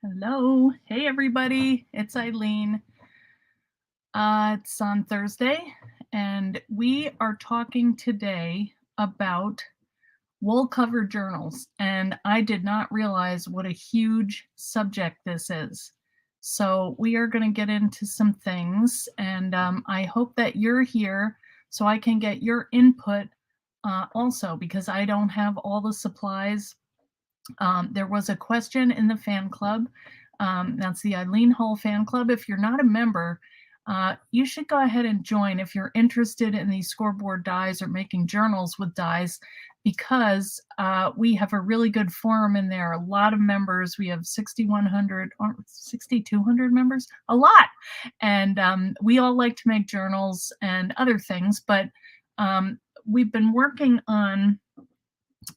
Hello. Hey, everybody. It's Eileen. It's on Thursday, and we are talking today about wool covered journals. And I did not realize what a huge subject this is. So we are going to get into some things, and I hope that you're here so I can get your input also, because I don't have all the supplies. There was a question in the fan club. That's the Eileen Hull fan club. If you're not a member, you should go ahead and join if you're interested in these scoreboard dies or making journals with dies, because we have a really good forum in there. A lot of members. We have 6,100 or 6,200 members, a lot. And we all like to make journals and other things, but we've been working on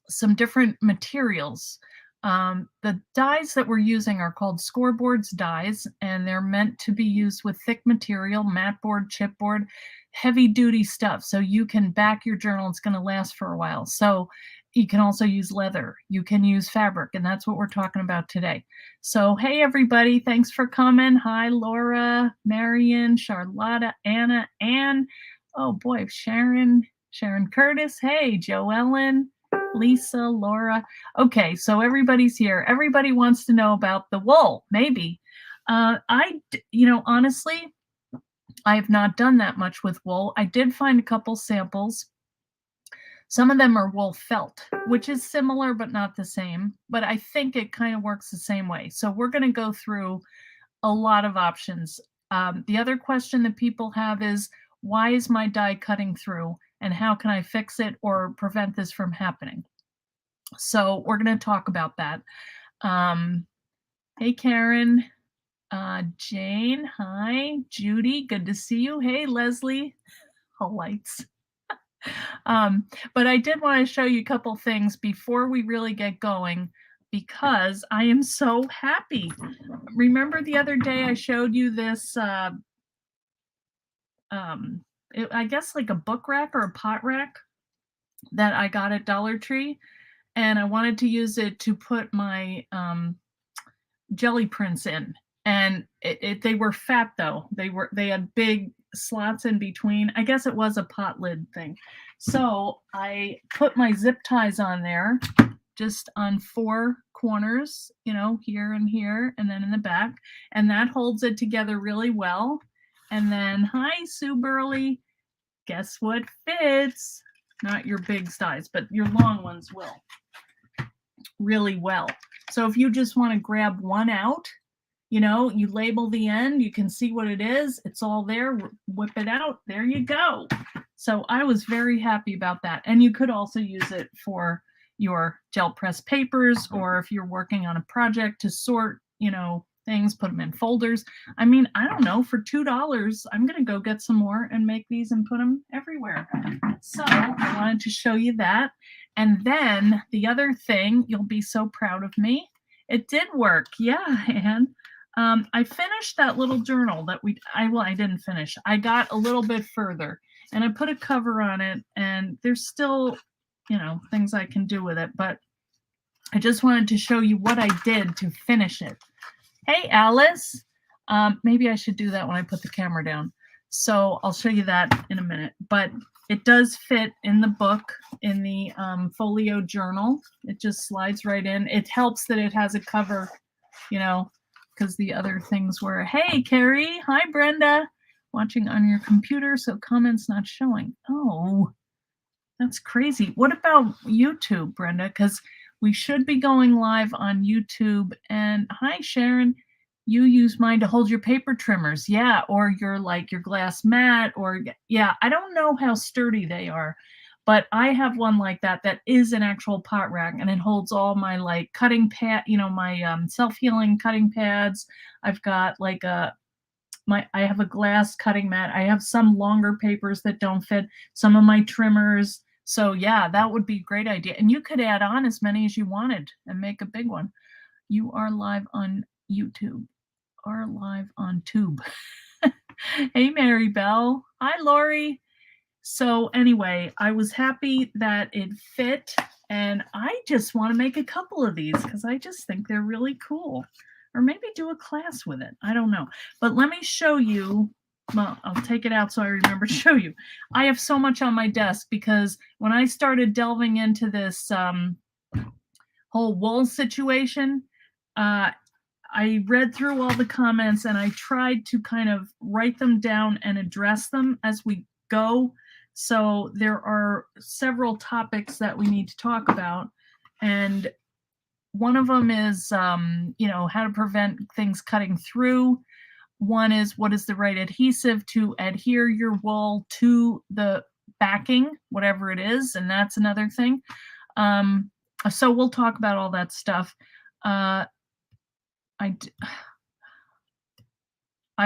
some different materials. The dies that we're using are called scoreboards dies, and they're meant to be used with thick material, mat board, chipboard, heavy duty stuff. So you can back your journal. It's going to last for a while. So you can also use leather. You can use fabric, and that's what we're talking about today. So, hey, everybody. Thanks for coming. Hi, Laura, Marion, Charlotta, Anna, Ann. Oh, boy, Sharon Curtis. Hey, Joellen. Lisa, Laura. Okay, so everybody's here. Everybody wants to know about the wool, maybe. Honestly, I have not done that much with wool. I did find a couple samples. Some of them are wool felt, which is similar but not the same. But I think it kind of works the same way. So we're going to go through a lot of options. The other question that people have is, why is my die cutting through? And how can I fix it or prevent this from happening? So we're going to talk about that. Hey, Karen, Jane, hi, Judy, good to see you. Hey, Leslie, all lights. But I did want to show you a couple things before we really get going, because I am so happy. Remember the other day I showed you this, I guess like a book rack or a pot rack that I got at Dollar Tree, and I wanted to use it to put my jelly prints in. And they were fat though. They had big slots in between. I guess it was a pot lid thing. So I put my zip ties on there, just on 4 corners, here and here, and then in the back, and that holds it together really well. And then, hi, Sue Burley. Guess what fits? Not your big size, but your long ones will really well. So if you just want to grab one out, you label the end, you can see what it is. It's all there. Whip it out. There you go. So I was very happy about that. And you could also use it for your gel press papers, or if you're working on a project to sort, things, put them in folders. I mean, I don't know, for $2, I'm going to go get some more and make these and put them everywhere. So I wanted to show you that. And then the other thing, you'll be so proud of me. It did work. Yeah, and I finished that little journal that I didn't finish. I got a little bit further and I put a cover on it, and there's still, things I can do with it, but I just wanted to show you what I did to finish it. Hey, Alice. Maybe I should do that when I put the camera down. So I'll show you that in a minute. But it does fit in the book, in the folio journal. It just slides right in. It helps that it has a cover, because the other things were, hey, Carrie. Hi, Brenda. Watching on your computer, so comments not showing. Oh, that's crazy. What about YouTube, Brenda? Because we should be going live on YouTube. And hi, Sharon. You use mine to hold your paper trimmers. Yeah, or your glass mat, or yeah, I don't know how sturdy they are, but I have one like that is an actual pot rack, and it holds all my cutting pad, my self-healing cutting pads. I've got I have a glass cutting mat. I have some longer papers that don't fit, some of my trimmers. So yeah, that would be a great idea. And you could add on as many as you wanted and make a big one. You are live on YouTube. Are live on Tube. Hey, Mary Bell. Hi, Lori. So anyway, I was happy that it fit, and I just want to make a couple of these because I just think they're really cool. or maybe do a class with it. I don't know. But let me show you. Well, I'll take it out so I remember to show you. I have so much on my desk because when I started delving into this whole wool situation, I read through all the comments and I tried to kind of write them down and address them as we go. So there are several topics that we need to talk about. And one of them is, how to prevent things cutting through. One is, what is the right adhesive to adhere your wool to the backing, whatever it is, and that's another thing. So we'll talk about all that stuff. There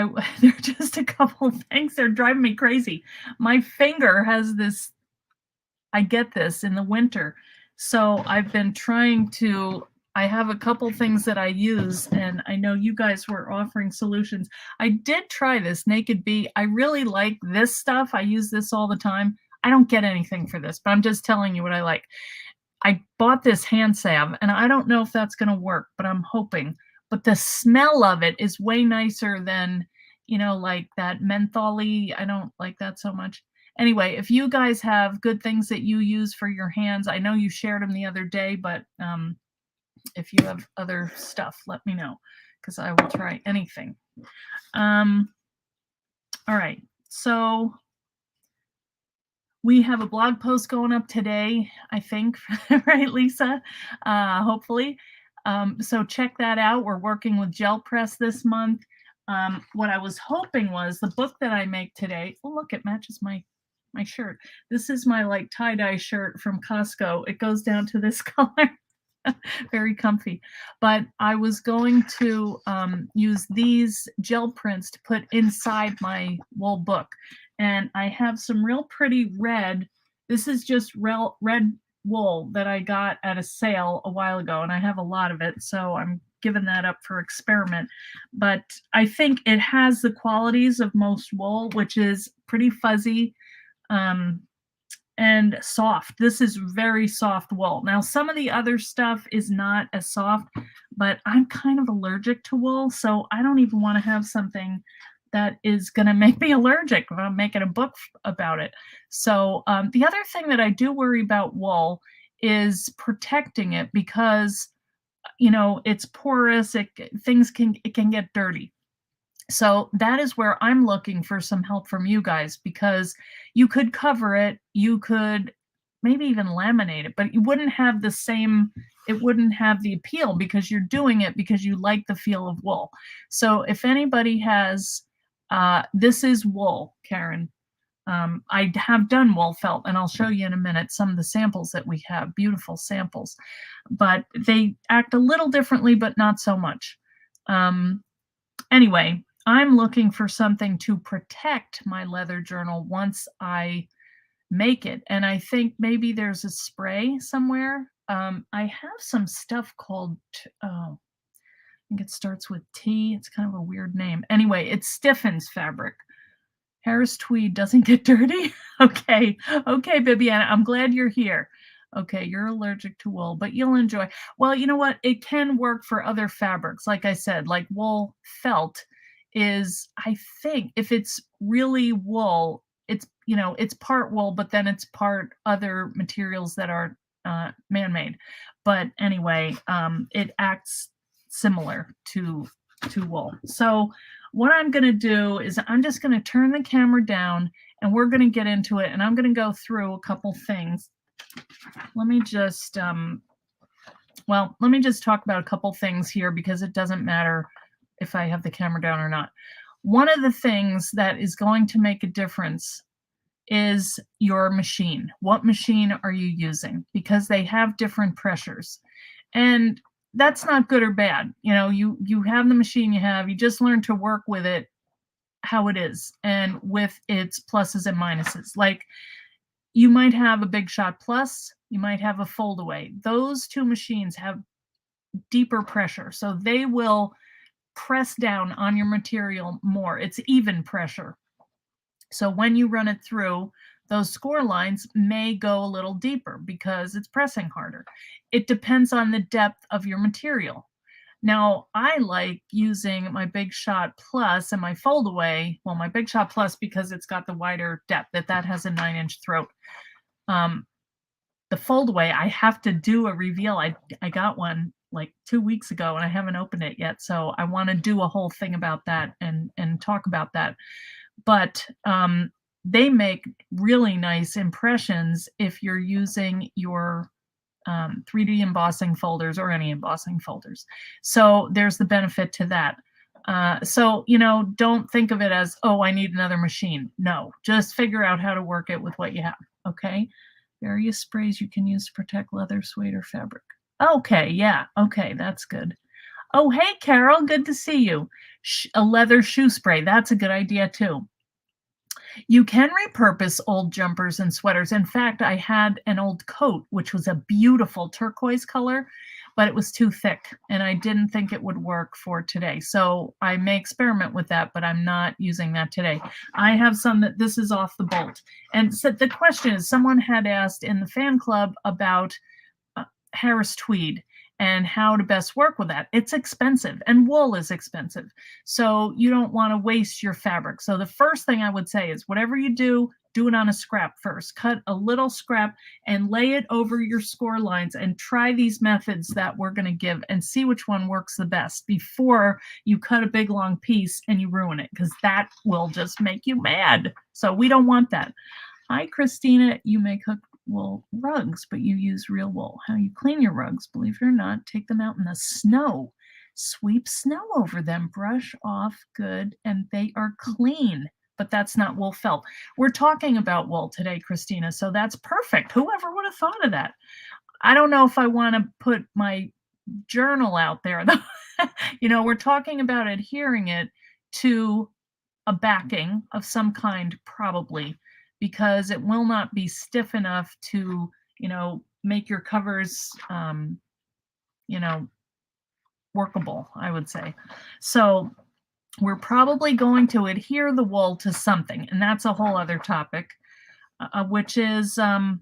are just a couple things that are driving me crazy. My finger has this, I get this in the winter. So I've been trying to, I have a couple things that I use, and I know you guys were offering solutions. I did try this Naked Bee. I really like this stuff. I use this all the time. I don't get anything for this, but I'm just telling you what I like. I bought this hand salve, and I don't know if that's going to work, but I'm hoping. But the smell of it is way nicer than, like that menthol-y. I don't like that so much. Anyway, if you guys have good things that you use for your hands, I know you shared them the other day, but if you have other stuff, let me know, because I will try anything. All right, so we have a blog post going up today, I think, right, Lisa? Hopefully. So check that out. We're working with gel press this month. What I was hoping was the book that I make today. Oh, look, it matches my shirt. This is my like tie-dye shirt from Costco. It goes down to this color. Very comfy. But I was going to use these gel prints to put inside my wool book. And I have some real pretty red. This is just red wool that I got at a sale a while ago, and I have a lot of it, so I'm giving that up for experiment. But I think it has the qualities of most wool, which is pretty fuzzy and soft. This is very soft wool. Now, some of the other stuff is not as soft, but I'm kind of allergic to wool, so I don't even want to have something that is going to make me allergic if I'm making a book about it. So the other thing that I do worry about wool is protecting it because, it's porous. It can get dirty. So that is where I'm looking for some help from you guys, because you could cover it, you could maybe even laminate it, but you wouldn't have the same, it wouldn't have the appeal because you're doing it because you like the feel of wool. So if anybody has, this is wool, Karen. I have done wool felt, and I'll show you in a minute some of the samples that we have, beautiful samples, but they act a little differently, but not so much. Anyway, I'm looking for something to protect my leather journal once I make it. And I think maybe there's a spray somewhere. I have some stuff called, I think it starts with T. It's kind of a weird name. Anyway, it stiffens fabric. Harris tweed doesn't get dirty. Okay, Bibiana, I'm glad you're here. Okay, you're allergic to wool, but you'll enjoy. Well, you know what? It can work for other fabrics. Like I said, like wool felt is, I think, if it's really wool, it's, it's part wool, but then it's part other materials that are man-made. But anyway, it acts similar to wool. So what I'm going to do is I'm just going to turn the camera down and we're going to get into it, and I'm going to go through a couple things. Let me just talk about a couple things here because it doesn't matter if I have the camera down or not. One of the things that is going to make a difference is your machine. What machine are you using? Because they have different pressures. And that's not good or bad. You have the machine you just learn to work with it how it is and with its pluses and minuses. Like, you might have a Big Shot Plus, you might have a fold-away. Those two machines have deeper pressure, so they will press down on your material more. It's even pressure. So when you run it through, those score lines may go a little deeper because it's pressing harder. It depends on the depth of your material. Now, I like using my Big Shot Plus and my fold away. Well, my Big Shot Plus, because it's got the wider depth, that has a 9-inch throat. The fold away, I have to do a reveal. I got one like 2 weeks ago and I haven't opened it yet. So I want to do a whole thing about that and talk about that. But they make really nice impressions if you're using your 3D embossing folders or any embossing folders. So there's the benefit to that. So, you know, don't think of it as, oh, I need another machine. No, just figure out how to work it with what you have. Okay. Various sprays you can use to protect leather, suede, or fabric. Okay. Yeah. Okay. That's good. Oh, hey, Carol. Good to see you. A leather shoe spray. That's a good idea, too. You can repurpose old jumpers and sweaters. In fact, I had an old coat, which was a beautiful turquoise color, but it was too thick and I didn't think it would work for today. So I may experiment with that, but I'm not using that today. I have some that this is off the bolt. And so the question is, someone had asked in the fan club about Harris tweed and how to best work with that. It's expensive and wool is expensive. So you don't want to waste your fabric. So the first thing I would say is whatever you do, do it on a scrap first. Cut a little scrap and lay it over your score lines and try these methods that we're going to give and see which one works the best before you cut a big long piece and you ruin it, because that will just make you mad. So we don't want that. Hi, Christina. You make hook wool rugs, but you use real wool. How you clean your rugs, believe it or not, take them out in the snow, sweep snow over them, brush off good, and they are clean. But that's not wool felt. We're talking about wool today, Christina, so that's perfect. Whoever would have thought of that? I don't know if I want to put my journal out there, though. You know, we're talking about adhering it to a backing of some kind, probably, because it will not be stiff enough to, you know, make your covers, you know, workable, I would say. So we're probably going to adhere the wool to something, and that's a whole other topic, which is, and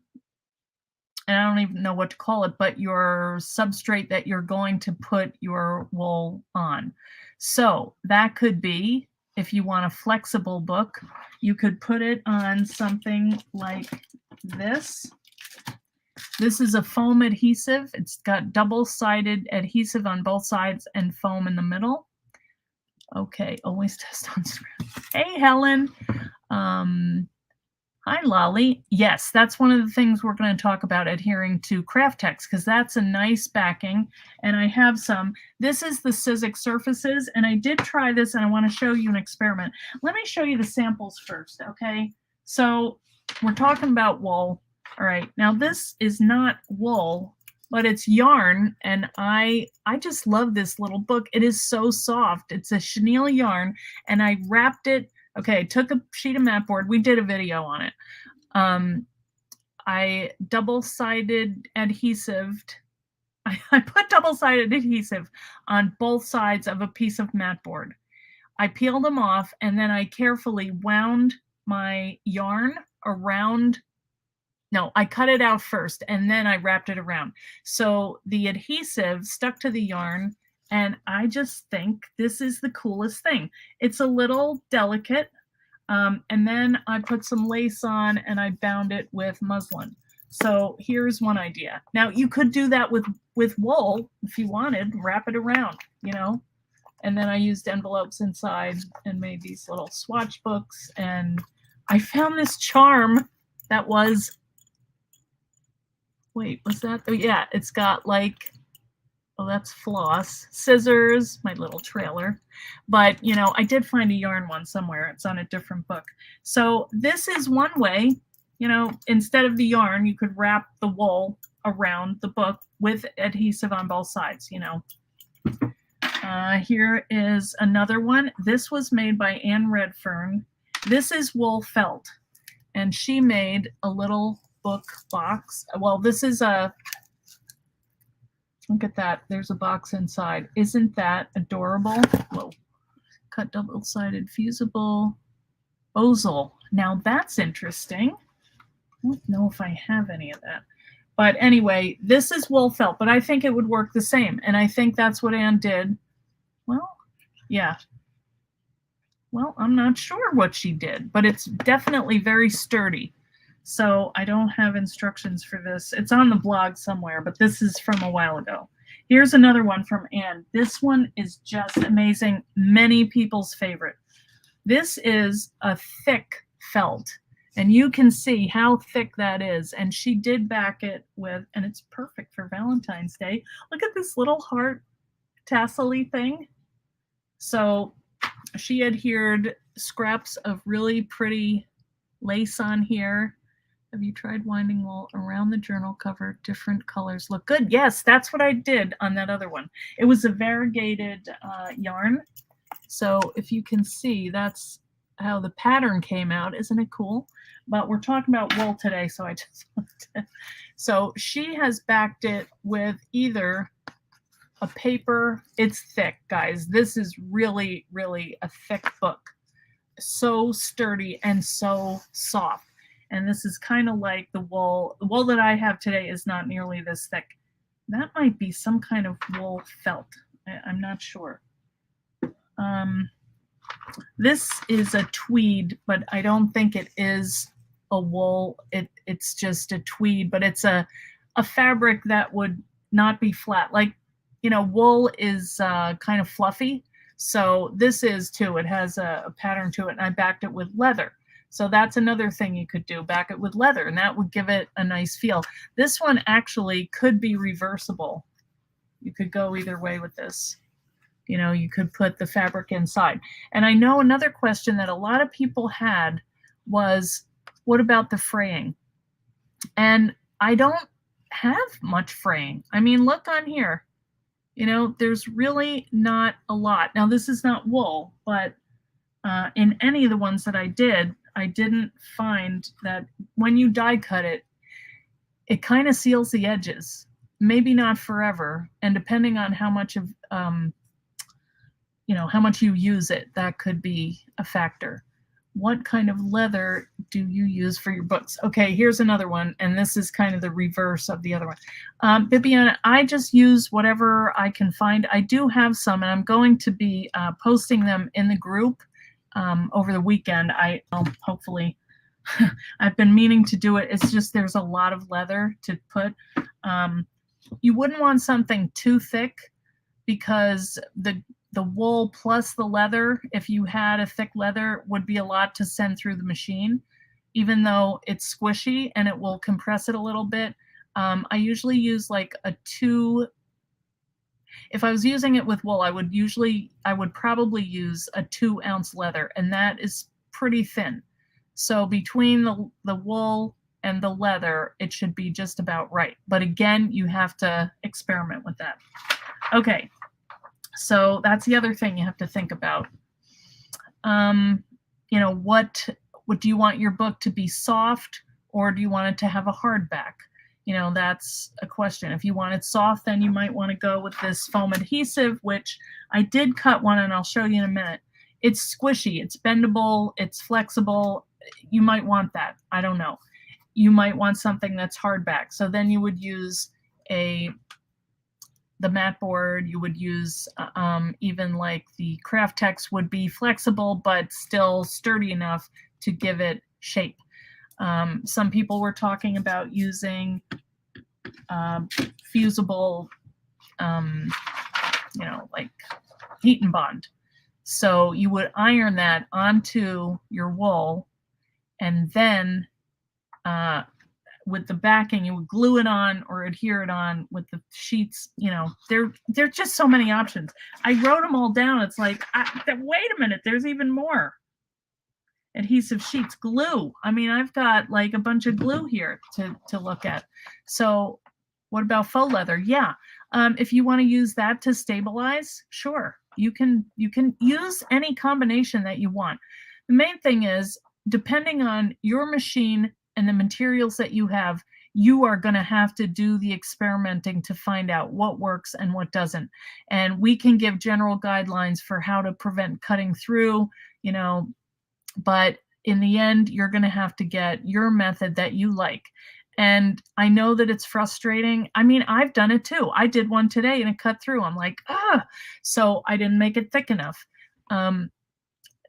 I don't even know what to call it, but your substrate that you're going to put your wool on. So that could be, if you want a flexible book, you could put it on something like this. This is a foam adhesive. It's got double-sided adhesive on both sides and foam in the middle. Okay, always test on screen. Hey, Helen. Hi, Lolly. Yes, that's one of the things we're going to talk about, adhering to craft text, because that's a nice backing. And I have some. This is the Sizzix surfaces, and I did try this, and I want to show you an experiment. Let me show you the samples first, okay? So we're talking about wool. All right, now this is not wool, but it's yarn, and I just love this little book. It is so soft. It's a chenille yarn, and I wrapped it. Okay, I took a sheet of mat board. We did a video on it. I double-sided adhesive. I put double-sided adhesive on both sides of a piece of mat board. I peeled them off, and then I carefully wound my yarn around. No, I cut it out first, and then I wrapped it around. So the adhesive stuck to the yarn, and I just think this is the coolest thing. It's a little delicate, and then I put some lace on, and I bound it with muslin. So here's one idea. Now, you could do that with wool if you wanted, wrap it around, you know. And then I used envelopes inside and made these little swatch books. And I found this charm that was, wait, was that? Oh, yeah, it's got like, oh, that's floss, scissors, my little trailer. But, you know, I did find a yarn one somewhere. It's on a different book. So this is one way, you know, instead of the yarn, you could wrap the wool around the book with adhesive on both sides, you know. Here is another one. This was made by Anne Redfern. This is wool felt, and she made a little book box. Well, this is a, look at that. There's a box inside. Isn't that adorable? Whoa. Cut double-sided fusible ozil. Now that's interesting. I don't know if I have any of that. But anyway, this is wool felt, but I think it would work the same. And I think that's what Anne did. Well, yeah. Well, I'm not sure what she did, but it's definitely very sturdy. So I don't have instructions for this. It's on the blog somewhere, but this is from a while ago. Here's another one from Anne. This one is just amazing. Many people's favorite. This is a thick felt, and you can see how thick that is. And she did back it with, and it's perfect for Valentine's Day. Look at this little heart tassel-y thing. So she adhered scraps of really pretty lace on here. Have you tried winding wool around the journal cover? Different colors look good. Yes, that's what I did on that other one. It was a variegated yarn. So if you can see, that's how the pattern came out. Isn't it cool? But we're talking about wool today, so I just wanted to. So she has backed it with either a paper. It's thick, guys. This is really, really a thick book. So sturdy and so soft. And this is kind of like the wool. The wool that I have today is not nearly this thick. That might be some kind of wool felt. I'm not sure. This is a tweed, but I don't think it is a wool. It's just a tweed, but it's a fabric that would not be flat. Like, you know, wool is kind of fluffy. So this is too. It has a pattern to it, and I backed it with leather. So that's another thing you could do, back it with leather, and that would give it a nice feel. This one actually could be reversible. You could go either way with this. You know, you could put the fabric inside. And I know another question that a lot of people had was, what about the fraying? And I don't have much fraying. I mean, look on here. You know, there's really not a lot. Now, this is not wool, but in any of the ones that I didn't find that when you die cut it, it kind of seals the edges. Maybe not forever. And depending on how much of, you know, how much you use it, that could be a factor. What kind of leather do you use for your books? Okay, here's another one, and this is kind of the reverse of the other one. Bibiana, I just use whatever I can find. I do have some, and I'm going to be posting them in the group over the weekend. Hopefully, I've been meaning to do it. It's just there's a lot of leather to put. You wouldn't want something too thick because the wool plus the leather, if you had a thick leather, would be a lot to send through the machine, even though it's squishy and it will compress it a little bit. I usually use like a 2. If I was using it with wool, I would probably use a 2-ounce leather, and that is pretty thin. So between the wool and the leather, it should be just about right. But again, you have to experiment with that. Okay. So that's the other thing you have to think about. You know, what do you want your book to be, soft, or do you want it to have a hard back? You know, that's a question. If you want it soft, then you might want to go with this foam adhesive, which I did cut one, and I'll show you in a minute. It's squishy, it's bendable, it's flexible. You might want that. I don't know. You might want something that's hard back. So then you would use the mat board. You would use even like the Craft Tex would be flexible, but still sturdy enough to give it shape. Some people were talking about using fusible, you know, like heat and bond. So you would iron that onto your wool, and then with the backing, you would glue it on or adhere it on with the sheets. You know, there's just so many options. I wrote them all down. It's like, wait a minute, there's even more. Adhesive sheets, glue. I mean, I've got like a bunch of glue here to look at. So what about faux leather? Yeah. If you want to use that to stabilize, sure. You can use any combination that you want. The main thing is, depending on your machine and the materials that you have, you are going to have to do the experimenting to find out what works and what doesn't. And we can give general guidelines for how to prevent cutting through, you know, but in the end, you're going to have to get your method that you like. And I know that it's frustrating. I mean, I've done it too. I did one today and it cut through. I'm like, ah, so I didn't make it thick enough. Um,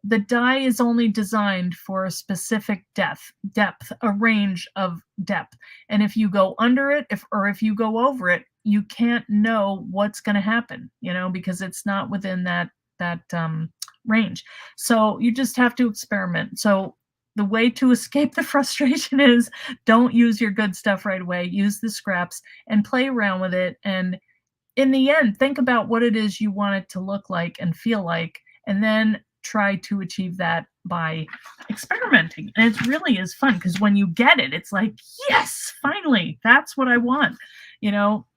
the die is only designed for a specific depth, a range of depth. And if you go under it, if you go over it, you can't know what's going to happen, because it's not within that range. So you just have to experiment. So the way to escape the frustration is don't use your good stuff right away. Use the scraps and play around with it. And in the end, think about what it is you want it to look like and feel like, and then try to achieve that by experimenting. And it really is fun because when you get it, it's like, yes, finally, that's what I want,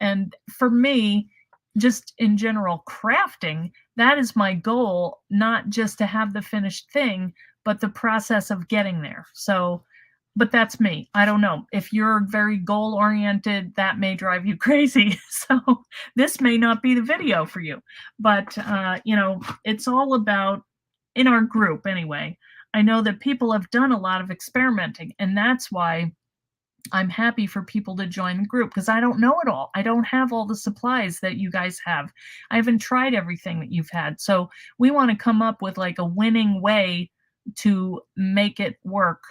And for me, just in general, crafting, that is my goal, not just to have the finished thing, but the process of getting there. So, but that's me. I don't know. If you're very goal oriented, that may drive you crazy. So this may not be the video for you, but it's all about, in our group anyway, I know that people have done a lot of experimenting, and that's why I'm happy for people to join the group, because I don't know it all. I don't have all the supplies that you guys have. I haven't tried everything that you've had. So we want to come up with like a winning way to make it work,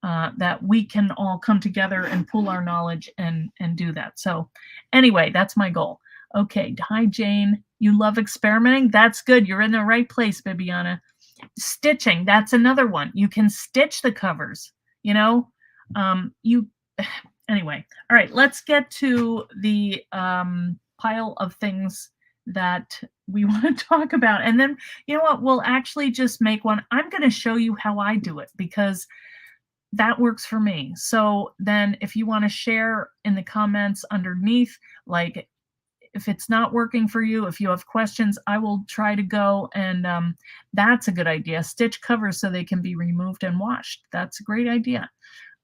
that we can all come together and pool our knowledge and do that. So anyway, that's my goal. Okay. Hi, Jane. You love experimenting? That's good. You're in the right place, Bibiana. Stitching, that's another one. You can stitch the covers, anyway. All right, let's get to the pile of things that we want to talk about. And then, you know what, we'll actually just make one. I'm going to show you how I do it because that works for me. So then if you want to share in the comments underneath, like, if it's not working for you, if you have questions, I will try to go, and that's a good idea. Stitch covers so they can be removed and washed. That's a great idea.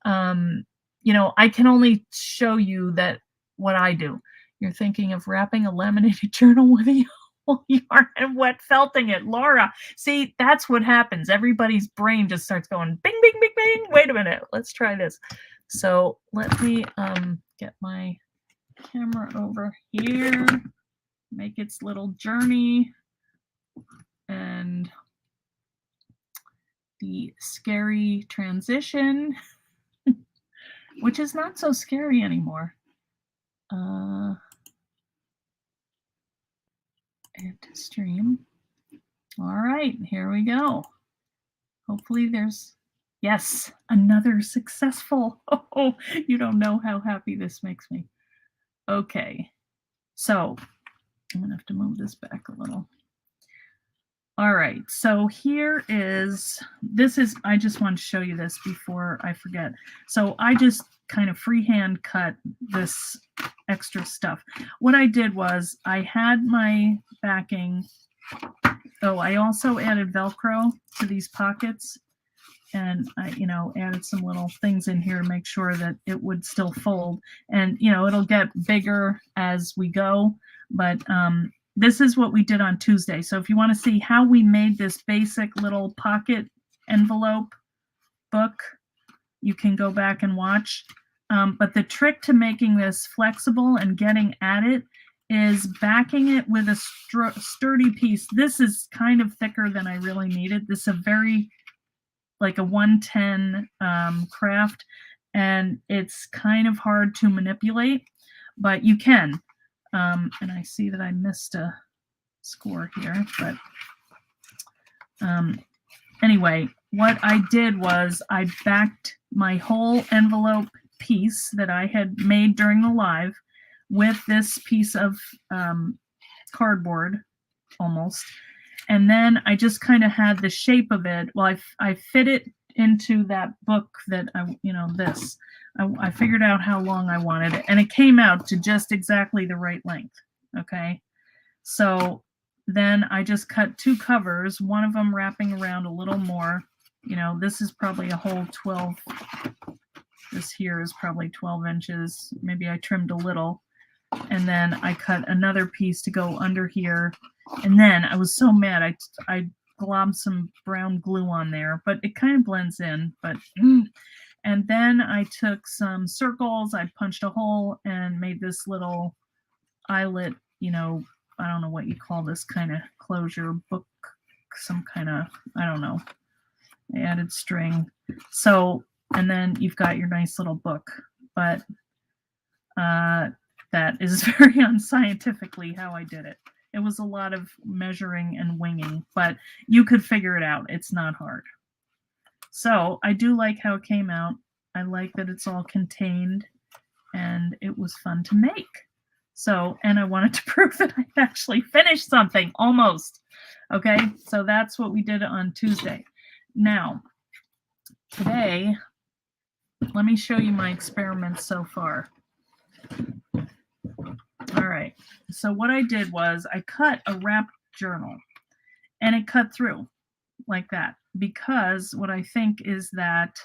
I can only show you that what I do. You're thinking of wrapping a laminated journal with a yarn and wet felting it, Laura. See, that's what happens. Everybody's brain just starts going bing, bing, bing, bing. Wait a minute, let's try this. So let me get my camera over here, make its little journey, and the scary transition, which is not so scary anymore. And to stream. All right, here we go. Hopefully there's, yes, another successful. Oh, you don't know how happy this makes me. Okay, so I'm gonna have to move this back a little. All right, so here is, I just want to show you this before I forget. So I just kind of freehand cut this extra stuff. What I did was I had my backing. Oh, I also added Velcro to these pockets, and I, added some little things in here to make sure that it would still fold. And, it'll get bigger as we go, but this is what we did on Tuesday. So if you want to see how we made this basic little pocket envelope book, you can go back and watch. But the trick to making this flexible and getting at it is backing it with a sturdy piece. This is kind of thicker than I really needed. This is a very, like a 110 craft, and it's kind of hard to manipulate, but you can. And I see that I missed a score here, but anyway, what I did was I backed my whole envelope piece that I had made during the live with this piece of cardboard almost. And then I just kind of had the shape of it. Well, I fit it into that book that I figured out how long I wanted it, and it came out to just exactly the right length. Okay. So then I just cut two covers, one of them wrapping around a little more. This is probably a whole 12. This here is probably 12 inches. Maybe I trimmed a little. And then I cut another piece to go under here. And then I was so mad. I globbed some brown glue on there, but it kind of blends in. But And then I took some circles, I punched a hole and made this little eyelet, you know, I don't know what you call this kind of closure, book, some kind of, I don't know, I added string. So, and then you've got your nice little book, but that is very unscientifically how I did it. It was a lot of measuring and winging, but you could figure it out. It's not hard. So I do like how it came out. I like that it's all contained and it was fun to make. So, and I wanted to prove that I actually finished something almost. Okay, so that's what we did on Tuesday. Now, today, let me show you my experiments so far. All right, so what I did was I cut a wrapped journal and it cut through like that because what I think is that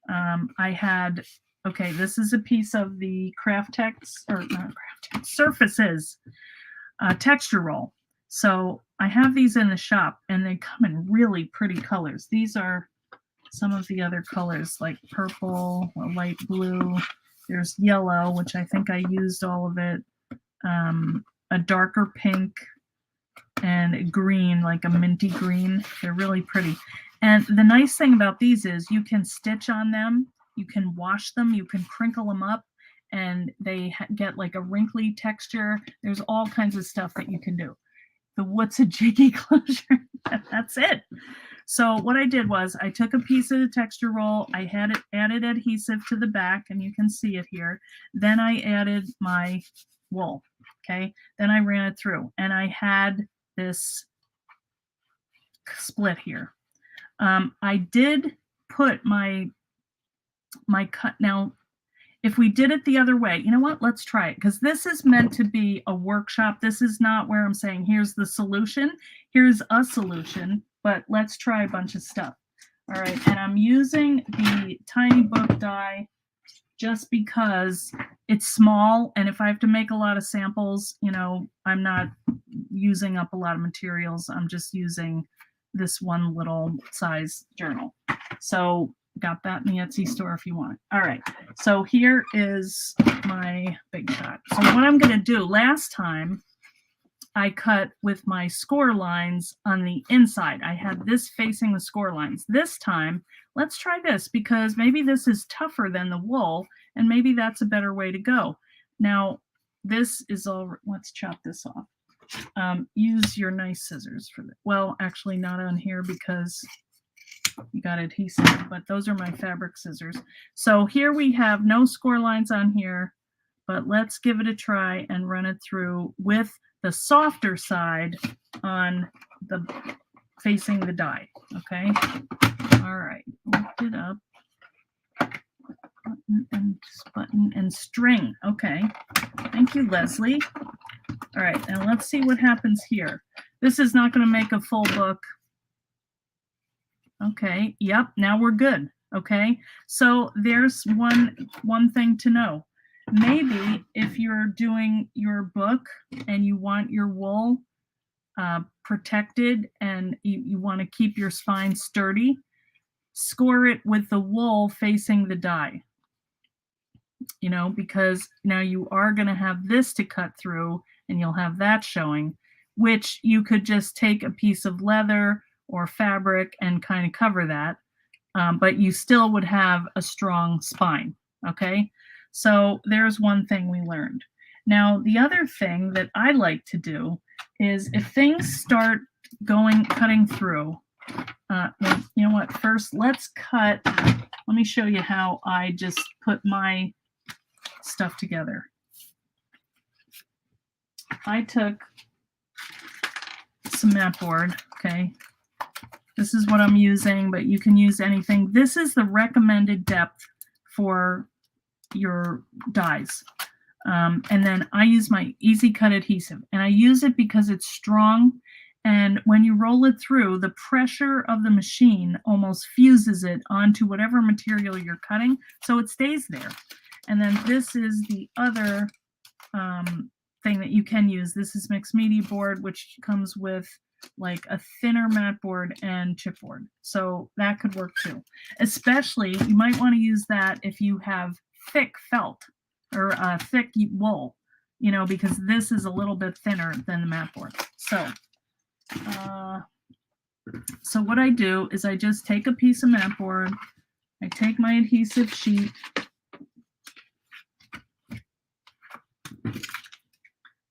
I had, okay, this is a piece of the Craft Text, or not Craft Text, Surfaces texture roll. So I have these in the shop and they come in really pretty colors. These are some of the other colors like purple, a light blue. There's yellow, which I think I used all of it. A darker pink and green, like a minty green. They're really pretty. And the nice thing about these is you can stitch on them, you can wash them, you can crinkle them up, and they get like a wrinkly texture. There's all kinds of stuff that you can do. The what's a jiggy closure? That's it. So what I did was I took a piece of the texture roll, I had it added adhesive to the back, and you can see it here. Then I added my wool. Okay, then I ran it through, and I had this split here. I did put my cut. Now, if we did it the other way, you know what? Let's try it, because this is meant to be a workshop. This is not where I'm saying, here's the solution. Here's a solution, but let's try a bunch of stuff. All right, and I'm using the tiny book die just because it's small, and if I have to make a lot of samples, you know, I'm not using up a lot of materials. I'm just using this one little size journal. So got that in the Etsy store if you want it. All right, so here is my big shot. So what I'm going to do, last time I cut with my score lines on the inside. I had this facing the score lines. This time, let's try this, because maybe this is tougher than the wool, and maybe that's a better way to go. Now, this is all, let's chop this off. Use your nice scissors for that. Well, actually not on here because you got adhesive, but those are my fabric scissors. So here we have no score lines on here, but let's give it a try and run it through with the softer side on the facing the die. Okay. All right. Lift it up. Button and string. Okay. Thank you, Leslie. All right. Now let's see what happens here. This is not going to make a full book. Okay. Yep. Now we're good. Okay. So there's one thing to know. Maybe if you're doing your book and you want your wool protected and you want to keep your spine sturdy, score it with the wool facing the die. You know, because now you are going to have this to cut through and you'll have that showing, which you could just take a piece of leather or fabric and kind of cover that, but you still would have a strong spine. Okay. So there's one thing we learned. Now, the other thing that I like to do is if things start cutting through, well, you know what, first let's cut, let me show you how I just put my stuff together. I took some mat board, okay. This is what I'm using, but you can use anything. This is the recommended depth for your dies. And then I use my Easy Cut adhesive, and I use it because it's strong, and when you roll it through, the pressure of the machine almost fuses it onto whatever material you're cutting, so it stays there. And then this is the other thing that you can use. This is mixed media board, which comes with like a thinner mat board and chipboard. So that could work too. Especially, you might want to use that if you have thick felt or thick wool, you know, because this is a little bit thinner than the mat board. So what I do is I just take a piece of mat board, I take my adhesive sheet,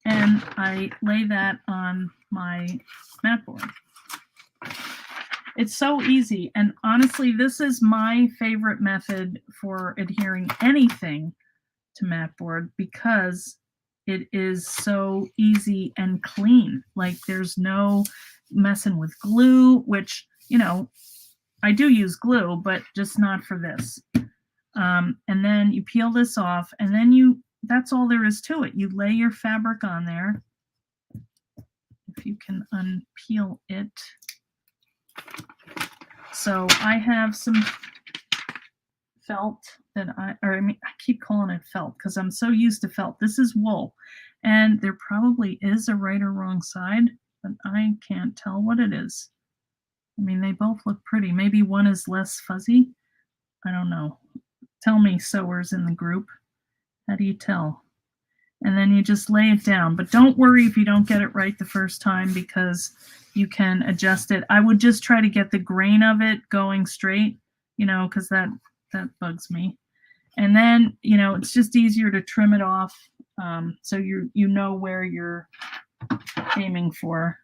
and I lay that on my mat board. It's so easy, and honestly, this is my favorite method for adhering anything to mat board because it is so easy and clean. Like there's no messing with glue, which, you know, I do use glue, but just not for this. And then you peel this off, and then that's all there is to it. You lay your fabric on there. If you can unpeel it. So I have some felt that I keep calling it felt because I'm so used to felt. This is wool, and there probably is a right or wrong side, but I can't tell what it is. I mean, they both look pretty. Maybe one is less fuzzy. I don't know. Tell me, sewers in the group. How do you tell? And then you just lay it down. But don't worry if you don't get it right the first time because you can adjust it. I would just try to get the grain of it going straight, you know, because that bugs me. And then, you know, it's just easier to trim it off so you know where you're aiming for.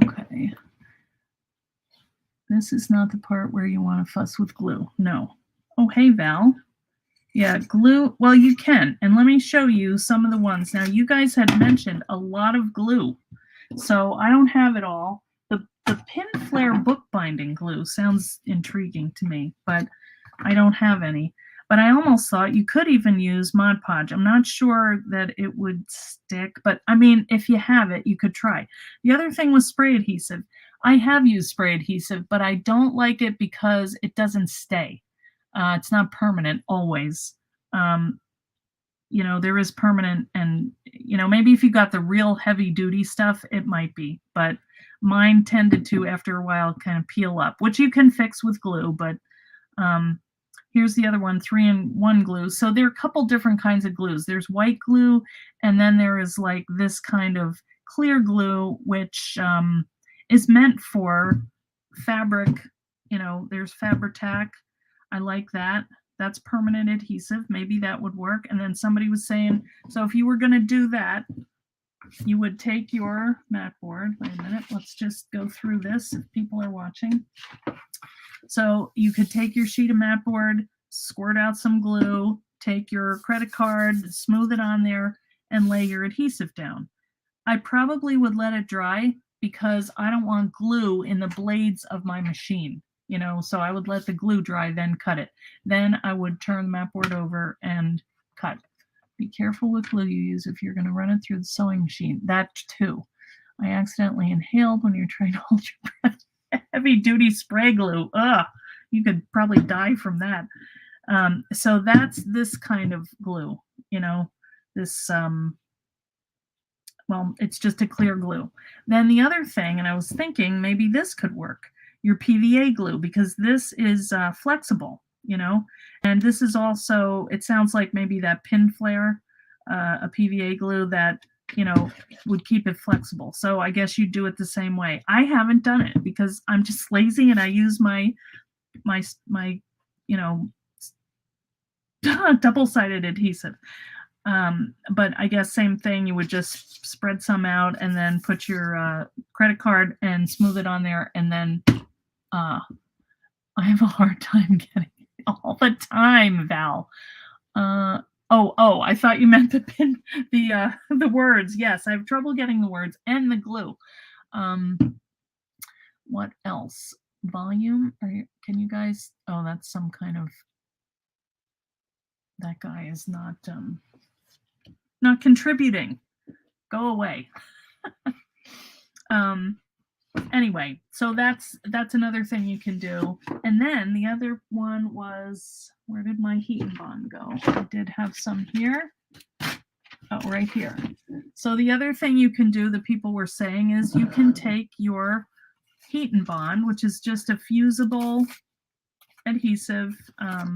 Okay. This is not the part where you want to fuss with glue. No. Oh, hey, Val. Yeah, glue. Well, you can. And let me show you some of the ones. Now, you guys had mentioned a lot of glue. So I don't have it all. The pin flare bookbinding glue sounds intriguing to me, but I don't have any. But I almost thought you could even use Mod Podge. I'm not sure that it would stick, but I mean, if you have it, you could try. The other thing was spray adhesive. I have used spray adhesive, but I don't like it because it doesn't stay. It's not permanent always. You know, there is permanent, and, you know, maybe if you got the real heavy duty stuff, it might be, but mine tended to, after a while, kind of peel up, which you can fix with glue, but here's the other one, 3-in-1 glue. So there are a couple different kinds of glues. There's white glue, and then there is like this kind of clear glue, which is meant for fabric. You know, there's Fabri-Tac. I like that. That's permanent adhesive. Maybe that would work. And then somebody was saying, so if you were going to do that, you would take your mat board. Wait a minute. Let's just go through this if people are watching. So you could take your sheet of mat board, squirt out some glue, take your credit card, smooth it on there, and lay your adhesive down. I probably would let it dry because I don't want glue in the blades of my machine, you know, so I would let the glue dry, then cut it. Then I would turn the mat board over and cut. Be careful with glue you use if you're going to run it through the sewing machine. That too. I accidentally inhaled when you're trying to hold your breath. Heavy duty spray glue. Ugh, you could probably die from that. So that's this kind of glue, you know, this, well, it's just a clear glue. Then the other thing, and I was thinking maybe this could work, your PVA glue, because this is flexible, you know, and this is also, it sounds like maybe that pin flare, a PVA glue that, you know, would keep it flexible. So I guess you do it the same way. I haven't done it because I'm just lazy and I use my you know, double-sided adhesive. But I guess same thing, you would just spread some out and then put your credit card and smooth it on there, and then I have a hard time getting it all the time, Val. Oh, I thought you meant the words. Yes, I have trouble getting the words and the glue. What else? Volume? Can you guys? Oh, that's some kind of. That guy is not contributing. Go away. anyway, so that's another thing you can do. And then the other one was, where did my heat and bond go? I did have some here. Oh, right here. So the other thing you can do that people were saying is you can take your heat and bond, which is just a fusible adhesive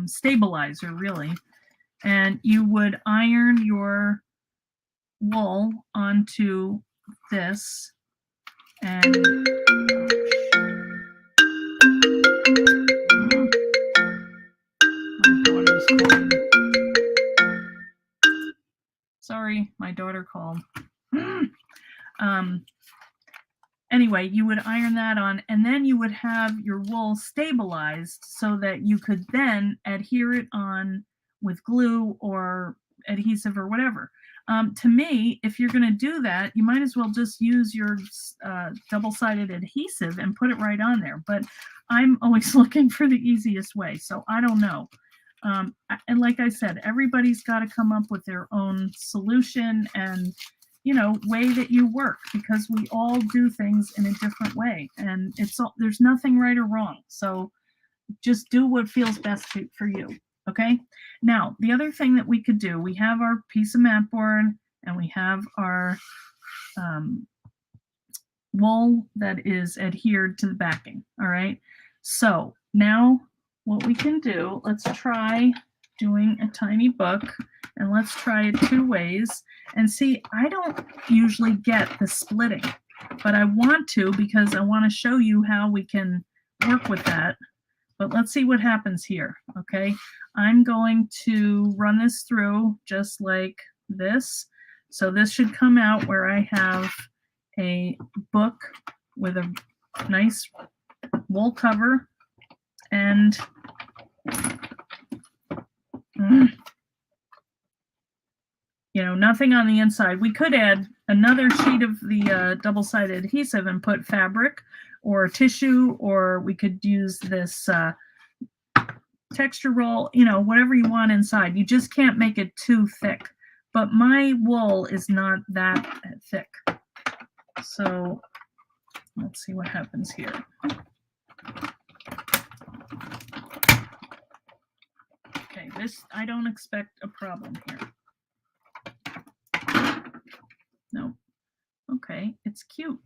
stabilizer, really, and you would iron your wool onto this, and my daughter's calling. Sorry, my daughter called. Anyway, you would iron that on, and then you would have your wool stabilized so that you could then adhere it on with glue or adhesive or whatever. To me, if you're going to do that, you might as well just use your double-sided adhesive and put it right on there. But I'm always looking for the easiest way, so I don't know. And like I said, everybody's got to come up with their own solution and, you know, way that you work, because we all do things in a different way, and there's nothing right or wrong. So just do what feels best for you. Okay. Now, the other thing that we could do, we have our piece of mat board and we have our wool that is adhered to the backing. All right. So now what we can do, let's try doing a tiny book, and let's try it 2 ways and see. I don't usually get the splitting, but I want to, because I want to show you how we can work with that. But let's see what happens here. Okay, I'm going to run this through just like this. So this should come out where I have a book with a nice wool cover and you know, nothing on the inside. We could add another sheet of the double-sided adhesive and put fabric or tissue, or we could use this texture roll, you know, whatever you want inside. You just can't make it too thick. But my wool is not that thick. So let's see what happens here. Okay, this, I don't expect a problem here. No. Okay, it's cute.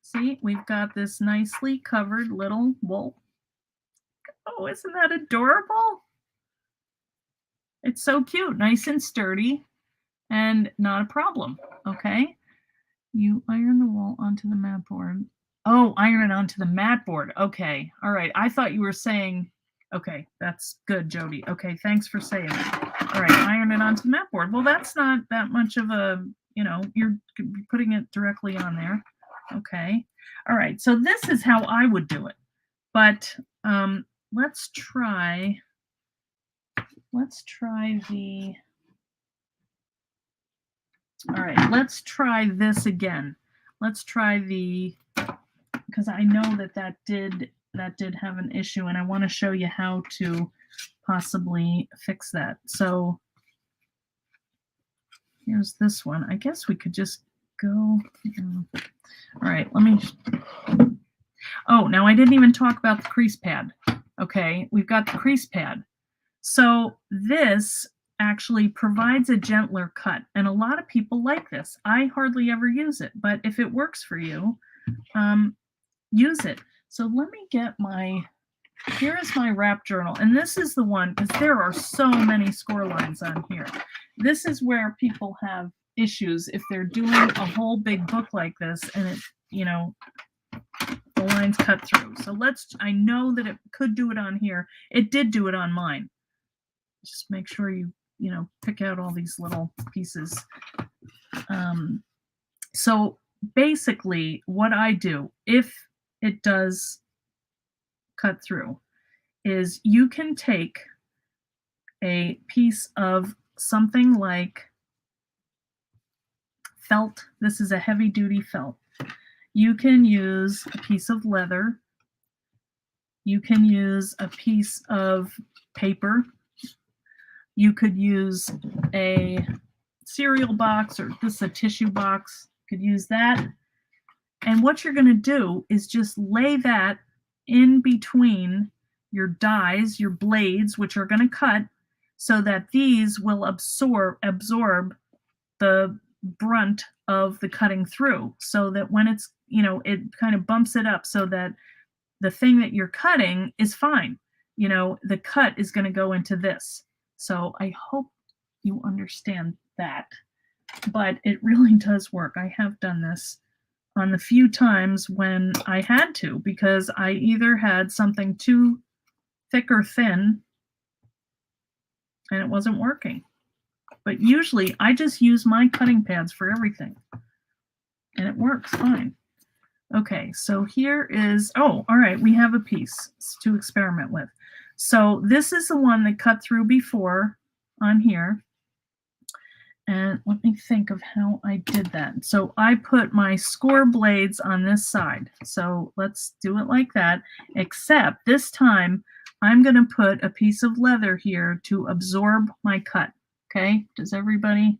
See, we've got this nicely covered little wool. Oh, isn't that adorable? It's so cute, nice and sturdy, and not a problem. Okay, you iron the wool onto the mat board. Oh, iron it onto the mat board. Okay, all right. I thought you were saying, okay, that's good, Jody. Okay, thanks for saying that. All right, iron it onto the mat board. Well, that's not that much of a, you know, you're putting it directly on there. Okay, all right. So this is how I would do it. But let's try the, all right, let's try this again. Let's try the, because I know that did have an issue, and I want to show you how to possibly fix that. So here's this one. I guess we could just go. All right, let me. Oh, now I didn't even talk about the crease pad. Okay, we've got the crease pad. So this actually provides a gentler cut, and a lot of people like this. I hardly ever use it, but if it works for you, use it. So let me get my, here is my wrap journal, and this is the one, because there are so many score lines on here. This is where people have issues if they're doing a whole big book like this and it, you know, the lines cut through. So I know that it could do it on here. It did do it on mine. Just make sure you know, pick out all these little pieces. So basically what I do, if it does cut through, is you can take a piece of something like felt. This is a heavy duty felt. You can use a piece of leather. You can use a piece of paper. You could use a cereal box, or this is a tissue box. You could use that. And what you're going to do is just lay that in between your dies, your blades, which are going to cut, so that these will absorb the brunt of the cutting through, so that when it's, it kind of bumps it up so that the thing that you're cutting is fine. The cut is going to go into this. So I hope you understand that. But it really does work. I have done this on the few times when I had to, because I either had something too thick or thin and it wasn't working. But usually I just use my cutting pads for everything and it works fine. Okay, so here is, oh, all right, we have a piece to experiment with. So this is the one that cut through before on here. And let me think of how I did that. So I put my score blades on this side. So let's do it like that, except this time I'm going to put a piece of leather here to absorb my cut. Okay, does everybody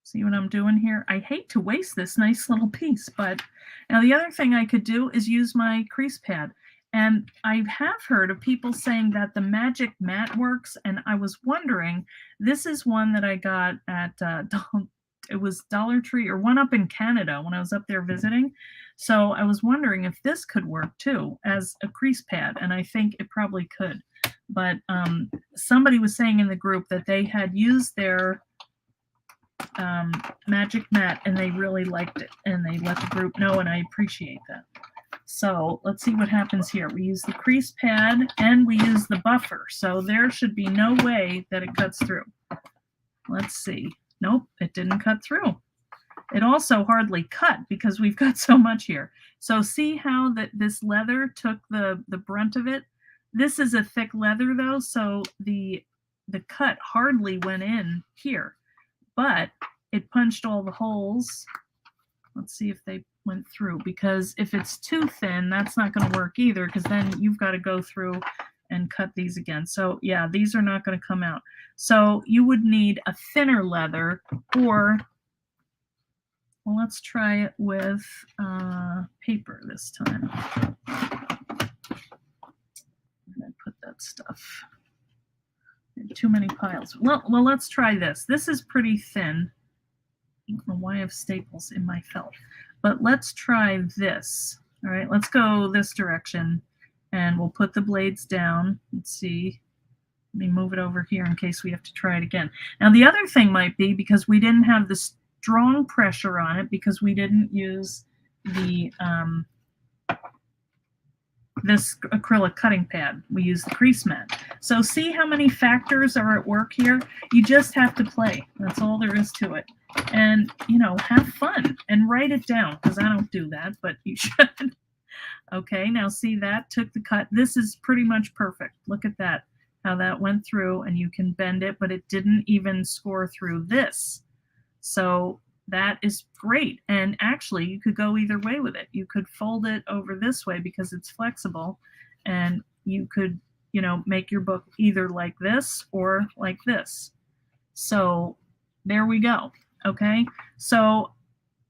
see what I'm doing here? I hate to waste this nice little piece, but now the other thing I could do is use my crease pad. And I have heard of people saying that the magic mat works, and I was wondering, this is one that I got at, it was Dollar Tree, or one up in Canada when I was up there visiting. So I was wondering if this could work too as a crease pad, and I think it probably could. But somebody was saying in the group that they had used their magic mat and they really liked it, and they let the group know, and I appreciate that. So let's see what happens here. We use the crease pad and we use the buffer, so there should be no way that it cuts through. Let's see. Nope, it didn't cut through. It also hardly cut because we've got so much here. So see how this leather took the brunt of it? This is a thick leather though, so the cut hardly went in here, but it punched all the holes. Let's see if they went through, because if it's too thin, that's not going to work either, because then you've got to go through and cut these again. So yeah, these are not going to come out. So you would need a thinner leather, or, well, let's try it with paper this time. I'm going to put that stuff. Too many piles. Well, let's try this. This is pretty thin. I don't know why I have staples in my felt, but let's try this. All right, let's go this direction, and we'll put the blades down. Let's see. Let me move it over here in case we have to try it again. Now, the other thing might be because we didn't have the strong pressure on it, because we didn't use the this acrylic cutting pad. We use the crease mat. So see how many factors are at work here? You just have to play. That's all there is to it. And, have fun and write it down, because I don't do that, but you should. Okay, now see, that took the cut. This is pretty much perfect. Look at that, how that went through, and you can bend it, but it didn't even score through this. So that is great. And actually, you could go either way with it. You could fold it over this way because it's flexible, and you could, make your book either like this or like this. So there we go. Okay, so,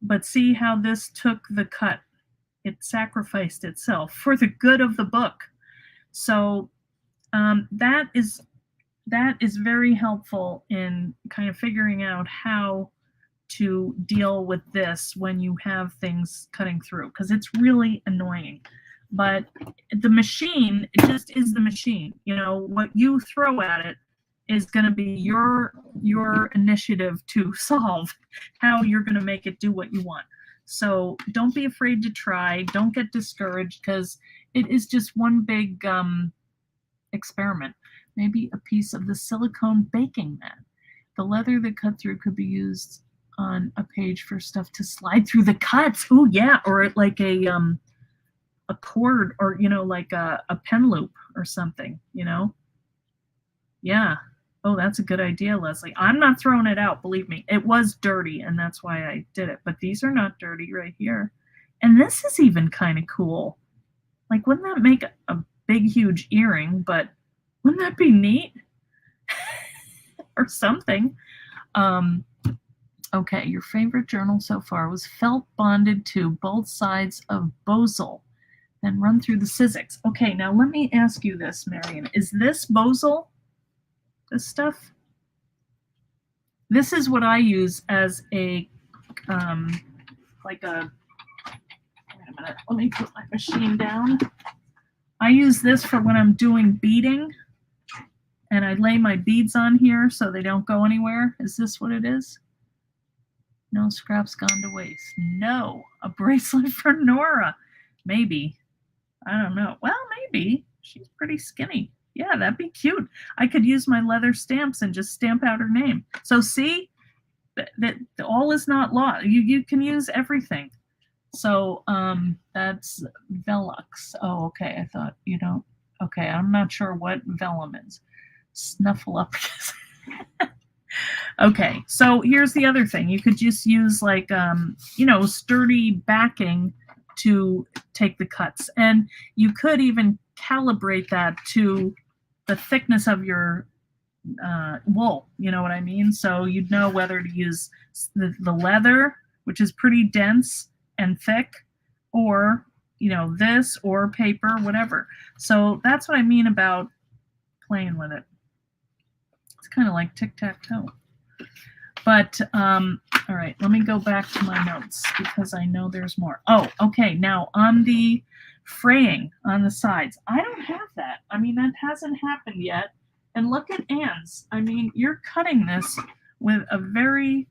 but see how this took the cut. It sacrificed itself for the good of the book. So that is very helpful in kind of figuring out how to deal with this when you have things cutting through, because it's really annoying. But the machine, it just is the machine. What you throw at it is going to be your initiative to solve how you're going to make it do what you want. So don't be afraid to try. Don't get discouraged, because it is just one big experiment. Maybe a piece of the silicone baking mat. The leather that cut through could be used on a page for stuff to slide through the cuts. Oh yeah, or like a cord, or like a pen loop or something. Yeah. Oh, that's a good idea, Leslie. I'm not throwing it out, believe me. It was dirty, and that's why I did it. But these are not dirty right here. And this is even kind of cool. Like, wouldn't that make a big, huge earring? But wouldn't that be neat? Or something. Okay, your favorite journal so far was felt bonded to both sides of Bosal, then run through the Sizzix. Okay, now let me ask you this, Marion. Is this Bosal? This stuff? This is what I use as a, like a, wait a minute, let me put my machine down. I use this for when I'm doing beading, and I lay my beads on here so they don't go anywhere. Is this what it is? No scraps gone to waste. No, a bracelet for Nora. Maybe. I don't know. Well, maybe. She's pretty skinny. Yeah, that'd be cute. I could use my leather stamps and just stamp out her name. So see, that all is not lost. You can use everything. So that's Velux. Oh, okay. I thought you don't. Okay, I'm not sure what vellum is. Snuffleupagus. Okay, so here's the other thing. You could just use like sturdy backing to take the cuts, and you could even calibrate that to the thickness of your wool. You know what I mean? So you'd know whether to use the leather, which is pretty dense and thick, or this, or paper, whatever. So that's what I mean about playing with it. It's kind of like tic-tac-toe. But all right, let me go back to my notes because I know there's more. Oh, okay. Now on the fraying on the sides, I don't have that. I mean, that hasn't happened yet. And look at Anne's. I mean, you're cutting this with a very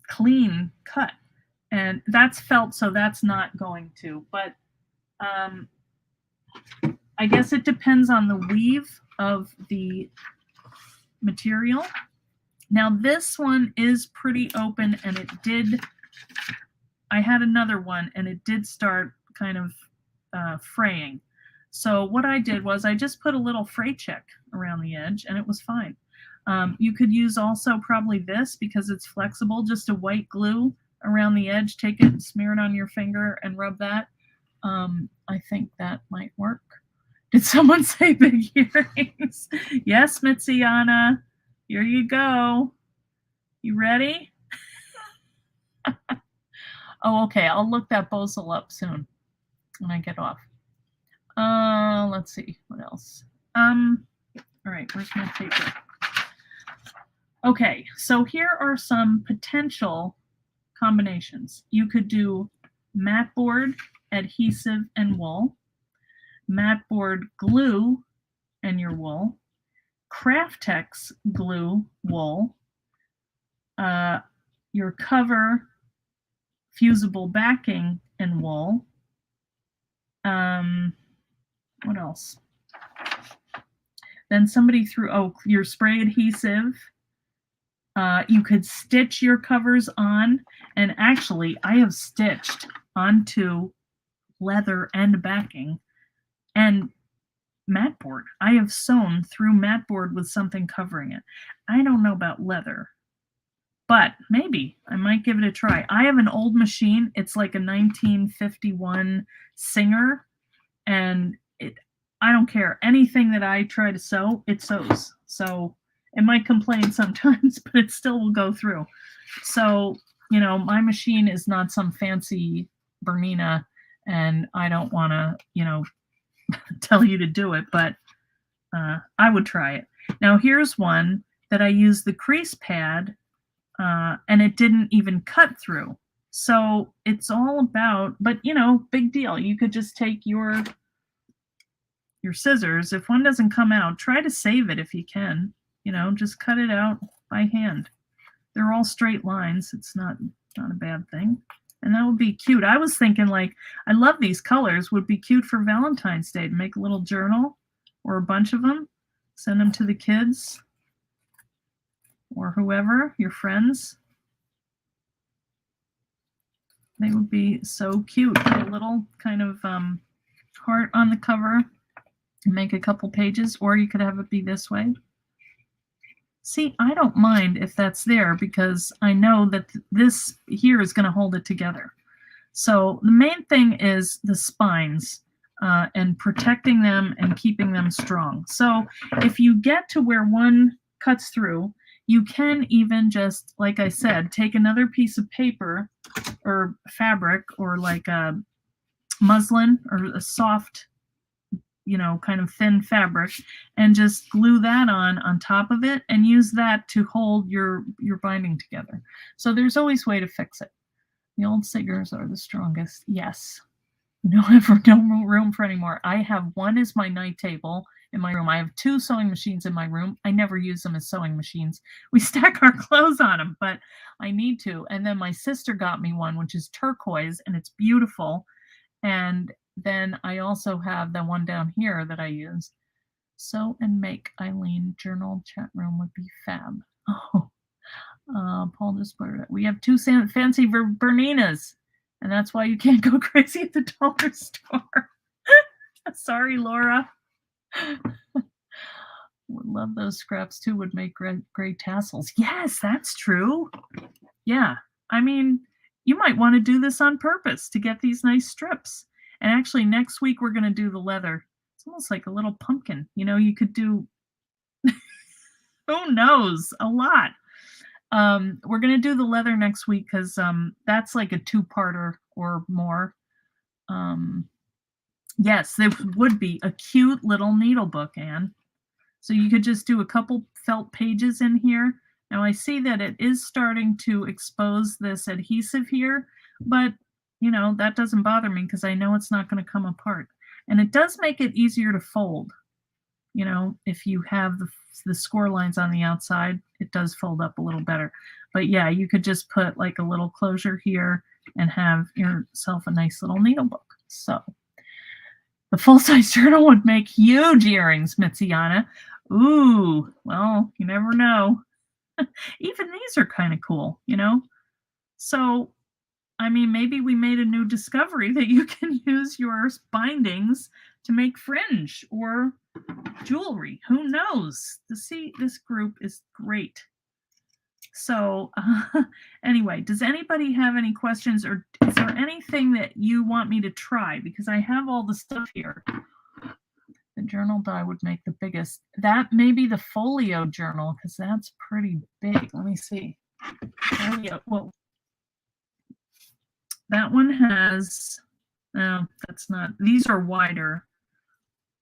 clean cut, and that's felt, so that's not going to. But I guess it depends on the weave of the material. Now this one is pretty open, and it did, I had another one and it did start kind of fraying. So what I did was I just put a little fray check around the edge and it was fine. You could use also probably this because it's flexible, just a white glue around the edge, take it and smear it on your finger and rub that. I think that might work. Did someone say big earrings? Yes, Mitziana. Here you go. You ready? Oh, okay. I'll look that Bosal up soon when I get off. Let's see. What else? All right. Where's my paper? Okay. So here are some potential combinations. You could do mat board, adhesive, and wool. Mat board glue and your wool. Craftex glue wool, your cover fusible backing and wool. What else? Then somebody threw, your spray adhesive. You could stitch your covers on, and actually I have stitched onto leather and backing and mat board. I have sewn through mat board with something covering it. I don't know about leather, but maybe I might give it a try. I have an old machine. It's like a 1951 Singer, and I don't care. Anything that I try to sew, it sews. So it might complain sometimes, but it still will go through. So, my machine is not some fancy Bernina, and I don't want to, tell you to do it, but I would try it. Now here's one that I used the Crease Pad, and it didn't even cut through. So it's all about, but big deal. You could just take your scissors. If one doesn't come out, try to save it if you can. Just cut it out by hand. They're all straight lines. It's not a bad thing. And that would be cute. I was thinking, like, I love these colors. Would be cute for Valentine's Day to make a little journal or a bunch of them. Send them to the kids or whoever, your friends. They would be so cute. A little kind of heart on the cover and make a couple pages, or you could have it be this way. See, I don't mind if that's there because I know that this here is going to hold it together. So the main thing is the spines and protecting them and keeping them strong. So if you get to where one cuts through, You can even just, like I said, take another piece of paper or fabric or like a muslin or a soft, kind of thin fabric, and just glue that on top of it and use that to hold your binding together. So there's always a way to fix it. The old cigars are the strongest. Yes. No room for any more. I have one as my night table in my room. I have two sewing machines in my room. I never use them as sewing machines. We stack our clothes on them, but I need to. And then my sister got me one, which is turquoise, and it's beautiful. And then I also have the one down here that I use. Sew and make, Eileen. Journal chat room would be fab. Oh, Paul just blurred it. We have two fancy Berninas, and that's why you can't go crazy at the dollar store. Sorry, Laura. Would love those scraps too. Would make great tassels. Yes, that's true. Yeah, I mean, you might want to do this on purpose to get these nice strips. And actually, next week we're going to do the leather. It's almost like a little pumpkin. You could do, who knows, a lot. We're going to do the leather next week because that's like a two-parter or more. Yes, there would be a cute little needle book, Anne. So you could just do a couple felt pages in here. Now I see that it is starting to expose this adhesive here, but that doesn't bother me because I know it's not going to come apart. And it does make it easier to fold. If you have the score lines on the outside, it does fold up a little better. But yeah, you could just put like a little closure here and have yourself a nice little needle book. So the full-size journal would make huge earrings, Mitziana. Ooh, well, you never know. Even these are kind of cool, So, I mean, maybe we made a new discovery that you can use your bindings to make fringe or jewelry. Who knows? This group is great. So anyway, does anybody have any questions, or is there anything that you want me to try? Because I have all the stuff here. The journal die would make the biggest. That may be the folio journal because that's pretty big. Let me see. Well, that one has, no, that's not, these are wider.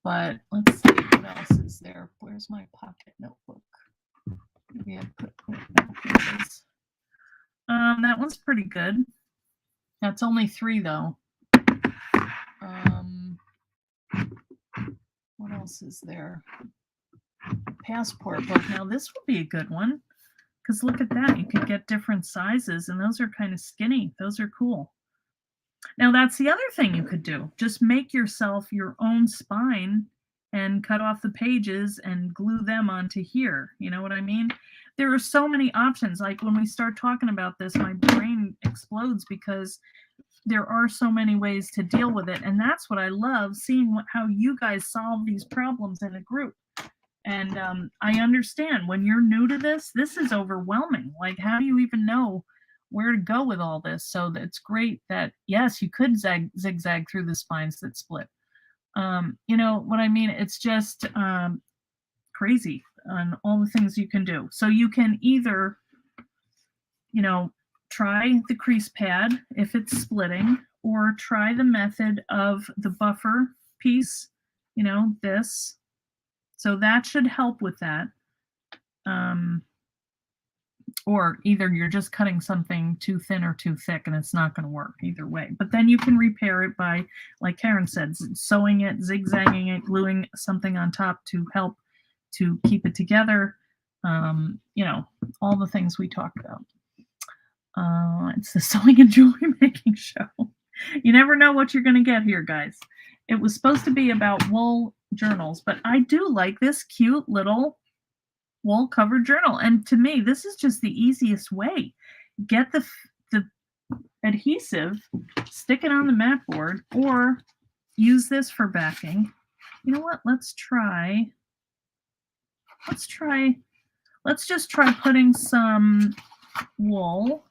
But let's see what else is there. Where's my pocket notebook? Maybe I put that one's pretty good. That's only 3 though. What else is there? Passport book. Now this would be a good one because look at that. You could get different sizes, and those are kind of skinny. Those are cool. Now that's the other thing you could do. Just make yourself your own spine and cut off the pages and glue them onto here. You know what I mean? There are so many options. Like when we start talking about this, my brain explodes because there are so many ways to deal with it. And that's what I love, seeing how you guys solve these problems in a group. And I understand when you're new to this is overwhelming. Like, how do you even know where to go with all this? So it's great that, yes, you could zigzag through the spines that split. You know what I mean? It's just crazy on all the things you can do. So you can either, try the crease pad if it's splitting, or try the method of the buffer piece, this. So that should help with that. Or either you're just cutting something too thin or too thick and it's not going to work either way. But then you can repair it by, like Karen said, sewing it, zigzagging it, gluing something on top to help to keep it together. All the things we talked about. It's the sewing and jewelry making show. You never know what you're going to get here, guys. It was supposed to be about wool journals, but I do like this cute little wool covered journal. And to me, this is just the easiest way. Get the adhesive, stick it on the mat board, or use this for backing. You know what? Let's just try putting some wool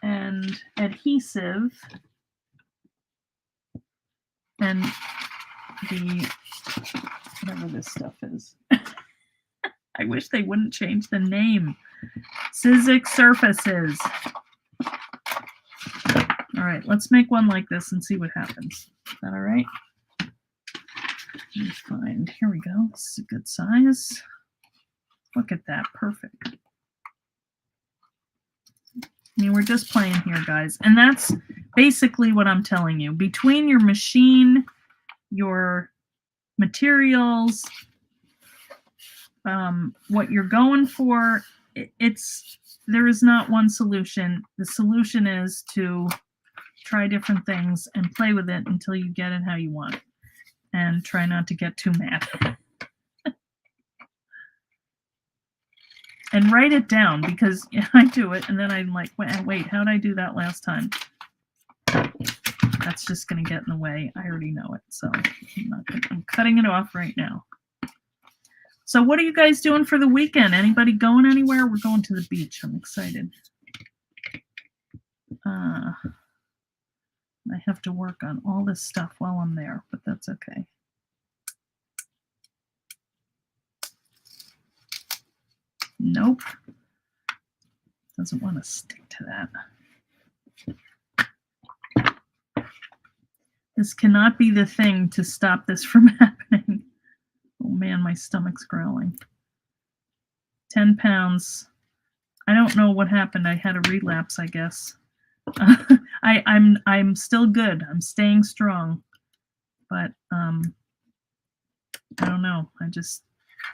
and adhesive and the whatever this stuff is. I wish they wouldn't change the name. Sizzix Surfaces. All right, let's make one like this and see what happens. Is that all right? Let me find, here we go. This is a good size. Look at that, perfect. I mean, we're just playing here, guys. And that's basically what I'm telling you. Between your machine, your materials, what you're going for, there is not one solution. The solution is to try different things and play with it until you get it how you want. And try not to get too mad. And write it down, because I do it and then I'm like, wait, how did I do that last time? That's just going to get in the way. I already know it, so I'm cutting it off right now. So what are you guys doing for the weekend? Anybody going anywhere? We're going to the beach. I'm excited. I have to work on all this stuff while I'm there, but that's okay. Nope. Doesn't want to stick to that. This cannot be the thing to stop this from happening. Oh man, my stomach's growling. 10 pounds. I don't know what happened. I had a relapse, I guess. I'm still good. I'm staying strong. But I don't know. I just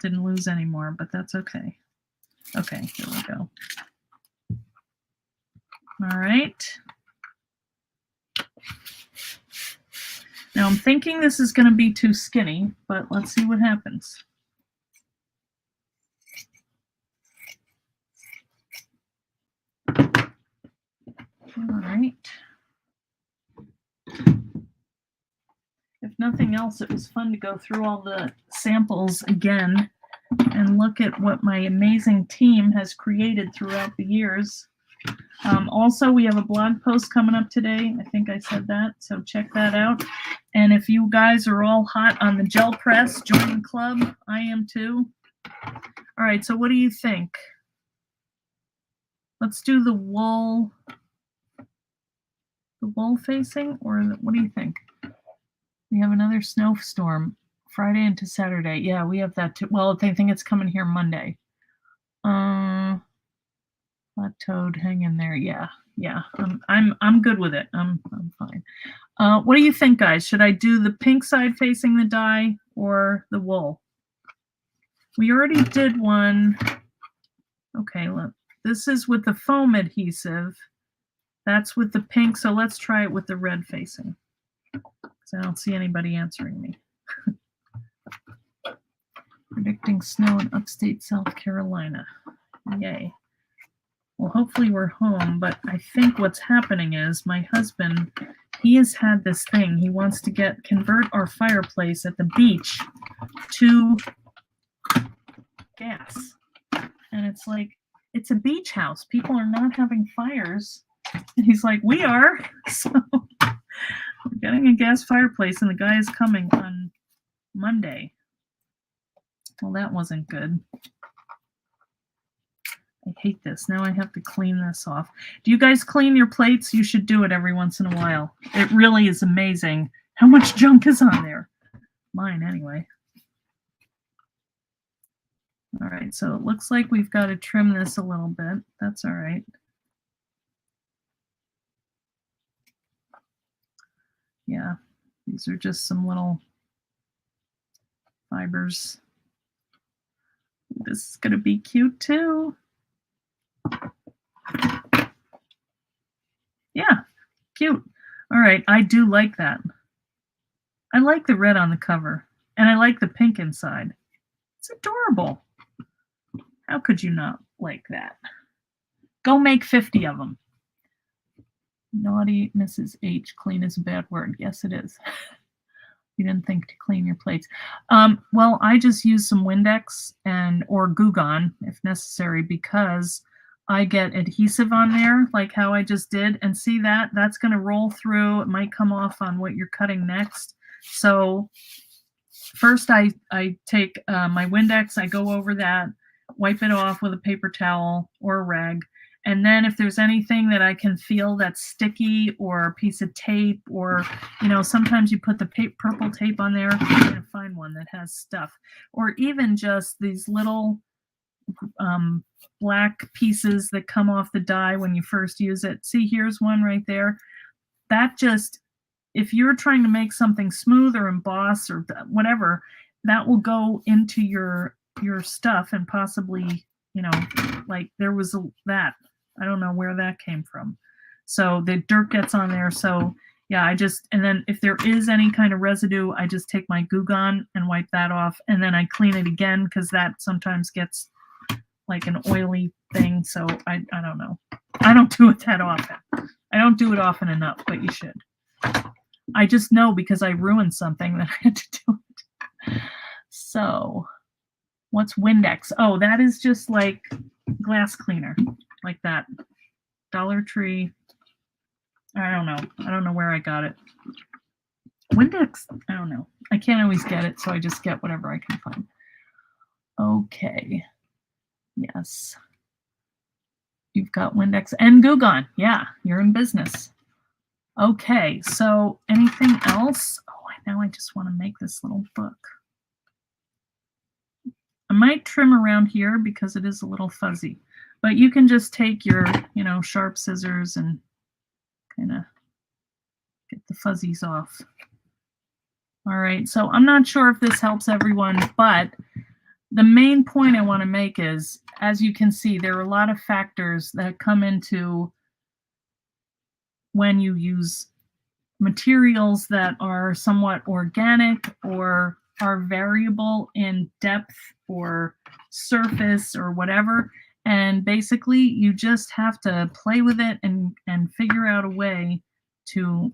didn't lose any more, but that's okay. Okay, here we go. All right. Now I'm thinking this is going to be too skinny, but let's see what happens. All right. If nothing else, it was fun to go through all the samples again and look at what my amazing team has created throughout the years. Also, we have a blog post coming up today. I think I said that, so check that out. And if you guys are all hot on the gel press, join the club. I am too. All right, so what do you think? Let's do the wool facing, or what do you think? We have another snowstorm Friday into Saturday. Yeah, we have that too. Well, they think it's coming here Monday. Flat-toed, hang in there. Yeah. I'm good with it. I'm fine. What do you think, guys? Should I do the pink side facing the dye or the wool? We already did one. Okay, look. This is with the foam adhesive. That's with the pink, so let's try it with the red facing. Because I don't see anybody answering me. Predicting snow in upstate South Carolina. Yay. Well, hopefully we're home, but I think what's happening is my husband, he has had this thing. He wants to convert our fireplace at the beach to gas. And it's like, it's a beach house. People are not having fires. And he's like, we are. So we're getting a gas fireplace, and the guy is coming on Monday. Well, that wasn't good. I hate this. Now I have to clean this off. Do you guys clean your plates? You should do it every once in a while. It really is amazing how much junk is on there. Mine, anyway. All right, so it looks like we've got to trim this a little bit. That's all right. Yeah, these are just some little fibers. This is going to be cute too. Yeah, cute. All right, I do like that. I like the red on the cover, and I like the pink inside. It's adorable. How could you not like that? Go make 50 of them. Naughty Mrs. H. Clean is a bad word. Yes, it is. You didn't think to clean your plates. Well, I just use some Windex or Goo Gone if necessary, because I get adhesive on there, like how I just did. And see that? That's going to roll through. It might come off on what you're cutting next. So first I take my Windex, I go over that, wipe it off with a paper towel or a rag. And then if there's anything that I can feel that's sticky or a piece of tape, or, sometimes you put the purple tape on there, I'm going to find one that has stuff, or even just these little black pieces that come off the die when you first use it. See, here's one right there. That just, if you're trying to make something smooth or emboss or whatever, that will go into your stuff and possibly, like there was that. I don't know where that came from. So the dirt gets on there. So yeah, and then if there is any kind of residue, I just take my Goo Gone and wipe that off. And then I clean it again because that sometimes gets like an oily thing. So I don't know. I don't do it that often. I don't do it often enough, but you should. I just know because I ruined something that I had to do it. So what's Windex? Oh, that is just like glass cleaner, like that. Dollar Tree. I don't know. I don't know where I got it. Windex, I don't know. I can't always get it, so I just get whatever I can find. Okay. Yes. You've got Windex and Goo Gone. Yeah, you're in business. Okay, so anything else? Oh, now I just want to make this little book. I might trim around here because it is a little fuzzy, but you can just take your, sharp scissors and kind of get the fuzzies off. All right, so I'm not sure if this helps everyone, but the main point I want to make is, as you can see, there are a lot of factors that come into when you use materials that are somewhat organic or are variable in depth or surface or whatever. And basically, you just have to play with it and figure out a way to,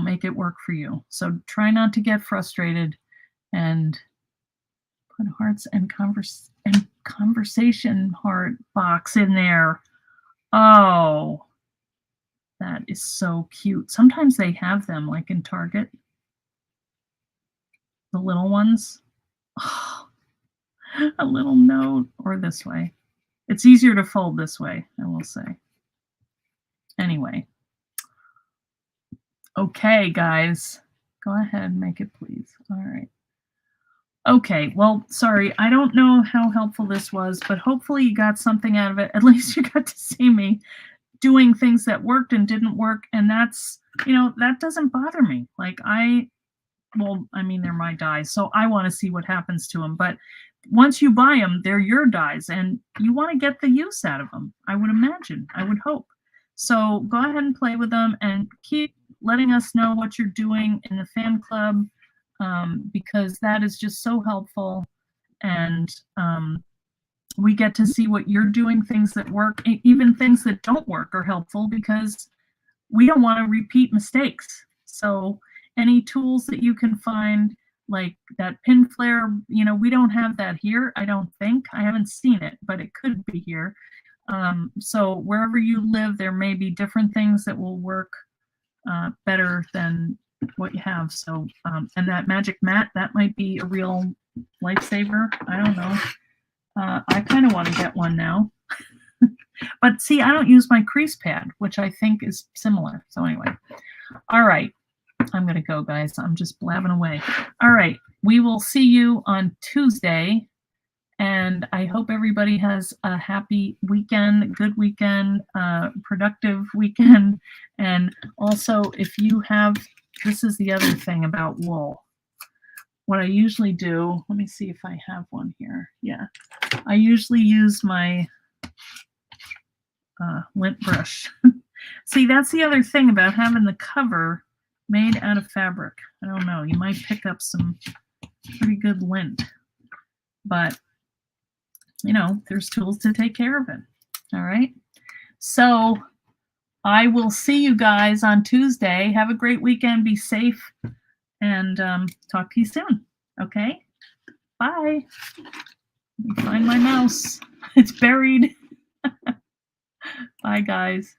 make it work for you. So try not to get frustrated and put hearts and conversation heart box in there. Oh, that is so cute. Sometimes they have them like in Target. The little ones. Oh, a little note, or this way. It's easier to fold this way, I will say. Anyway. Okay, guys. Go ahead, make it, please. All right. Okay, well, sorry. I don't know how helpful this was, but hopefully you got something out of it. At least you got to see me doing things that worked and didn't work. And that's, that doesn't bother me. Like they're my dies, so I want to see what happens to them. But once you buy them, they're your dies, and you want to get the use out of them, I would imagine. I would hope. So go ahead and play with them and keep letting us know what you're doing in the fan club, because that is just so helpful. And we get to see what you're doing, things that work, even things that don't work are helpful because we don't want to repeat mistakes. So any tools that you can find, like that pin flare, we don't have that here. I don't think. I haven't seen it, but it could be here. So wherever you live, there may be different things that will work better than what you have. So, and that magic mat, that might be a real lifesaver. I don't know. I kind of want to get one now. But see, I don't use my crease pad, which I think is similar. So anyway, all right. I'm going to go, guys. I'm just blabbing away. All right. We will see you on Tuesday. And I hope everybody has a happy weekend, good weekend, productive weekend. And also, if you have, this is the other thing about wool. What I usually do, let me see if I have one here. Yeah. I usually use my lint brush. See, that's the other thing about having the cover made out of fabric. I don't know. You might pick up some pretty good lint. But, there's tools to take care of it. All right. So I will see you guys on Tuesday. Have a great weekend. Be safe. And talk to you soon. Okay. Bye. Let me find my mouse. It's buried. Bye, guys.